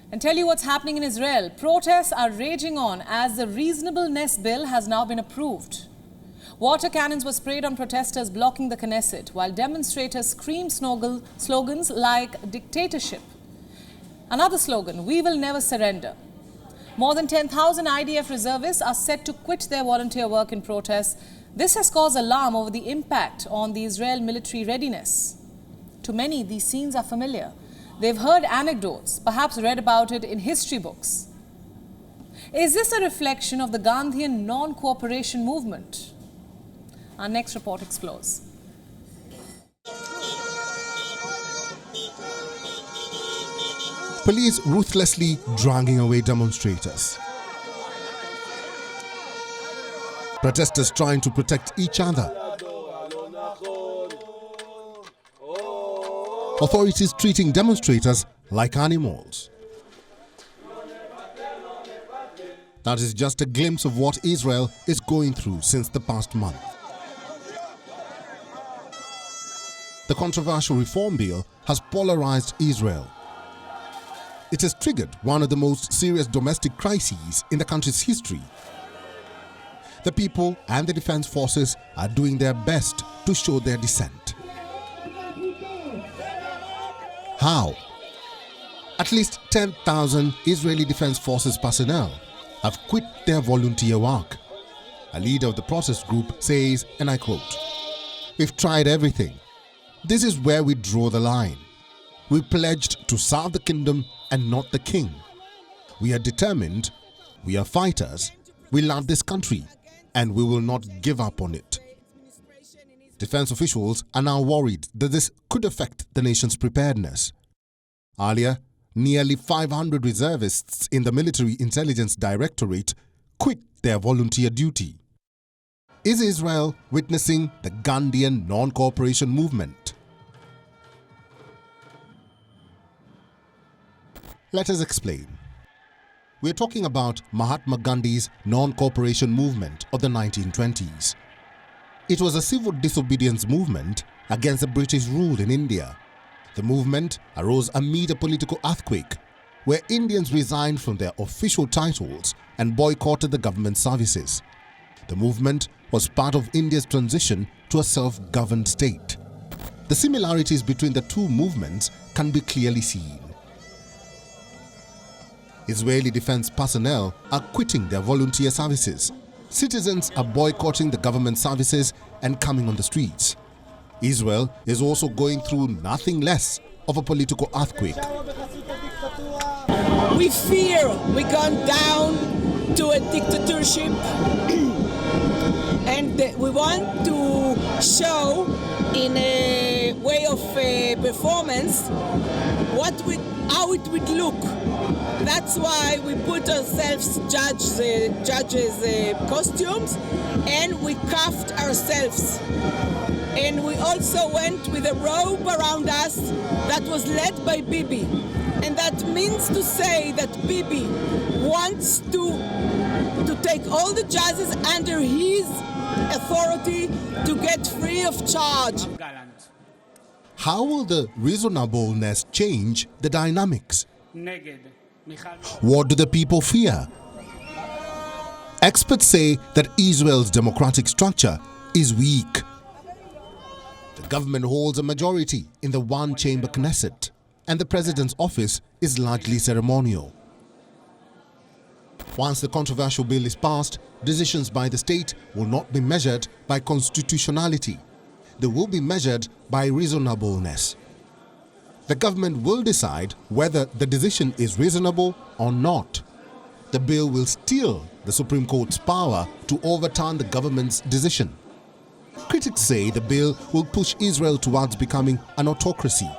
And tell you what's happening in Israel. Protests are raging on as the Reasonableness bill has now been approved. Water cannons were sprayed on protesters blocking the Knesset, while demonstrators screamed slogans like dictatorship. Another slogan, we will never surrender. More than 10,000 IDF reservists are set to quit their volunteer work in protest. This has caused alarm over the impact on the Israel military readiness. To many, these scenes are familiar. They've heard anecdotes, perhaps read about it in history books. Is this a reflection of the Gandhian Non-Cooperation movement? Our next report explores. Police ruthlessly dragging away demonstrators. Protesters trying to protect each other. Authorities treating demonstrators like animals. That is just a glimpse of what Israel is going through since the past month. The controversial reform bill has polarized Israel. It has triggered one of the most serious domestic crises in the country's history. The people and the defense forces are doing their best to show their dissent. How? At least 10,000 Israeli Defense Forces personnel have quit their volunteer work. A leader of the protest group says, and I quote, "We've tried everything. This is where we draw the line. We pledged to serve the kingdom and not the king. We are determined, we are fighters, we love this country, and we will not give up on it." Defense officials are now worried that this could affect the nation's preparedness. Earlier, nearly 500 reservists in the Military Intelligence Directorate quit their volunteer duty. Is Israel witnessing the Gandhian Non-Cooperation movement? Let us explain. We're talking about Mahatma Gandhi's non-cooperation movement of the 1920s. It was a civil disobedience movement against the British rule in India. The movement arose amid a political earthquake where Indians resigned from their official titles and boycotted the government services. The movement was part of India's transition to a self-governed state. The similarities between the two movements can be clearly seen. Israeli defense personnel are quitting their volunteer services. Citizens are boycotting the government services and coming on the streets. Israel is also going through nothing less of a political earthquake. We fear we've gone down to a dictatorship and we want to show in a way of performance how it would look. That's why we put ourselves judges' costumes and we cuffed ourselves. And we also went with a robe around us that was led by Bibi. And that means to say that Bibi wants to take all the judges under his authority to get free of charge. How will the reasonableness change the dynamics? What do the people fear? Experts say that Israel's democratic structure is weak. The government holds a majority in the one-chamber Knesset, and the president's office is largely ceremonial. Once the controversial bill is passed, decisions by the state will not be measured by constitutionality. They will be measured by reasonableness. The government will decide whether the decision is reasonable or not. The bill will steal the Supreme Court's power to overturn the government's decision. Critics say the bill will push Israel towards becoming an autocracy.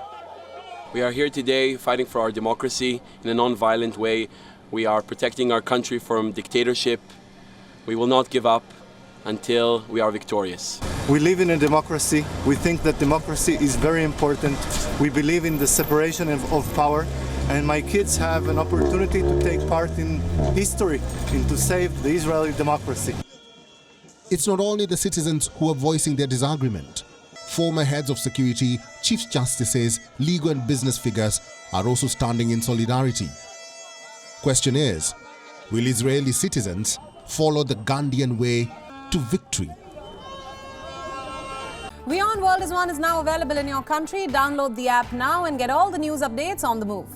We are here today fighting for our democracy in a non-violent way. We are protecting our country from dictatorship. We will not give up until we are victorious. We live in a democracy. We think that democracy is very important. We believe in the separation of power. And my kids have an opportunity to take part in history and to save the Israeli democracy. It's not only the citizens who are voicing their disagreement. Former heads of security, chief justices, legal and business figures are also standing in solidarity. Question is, will Israeli citizens follow the Gandhian way to victory? WION World is now available in your country. Download the app now and get all the news updates on the move.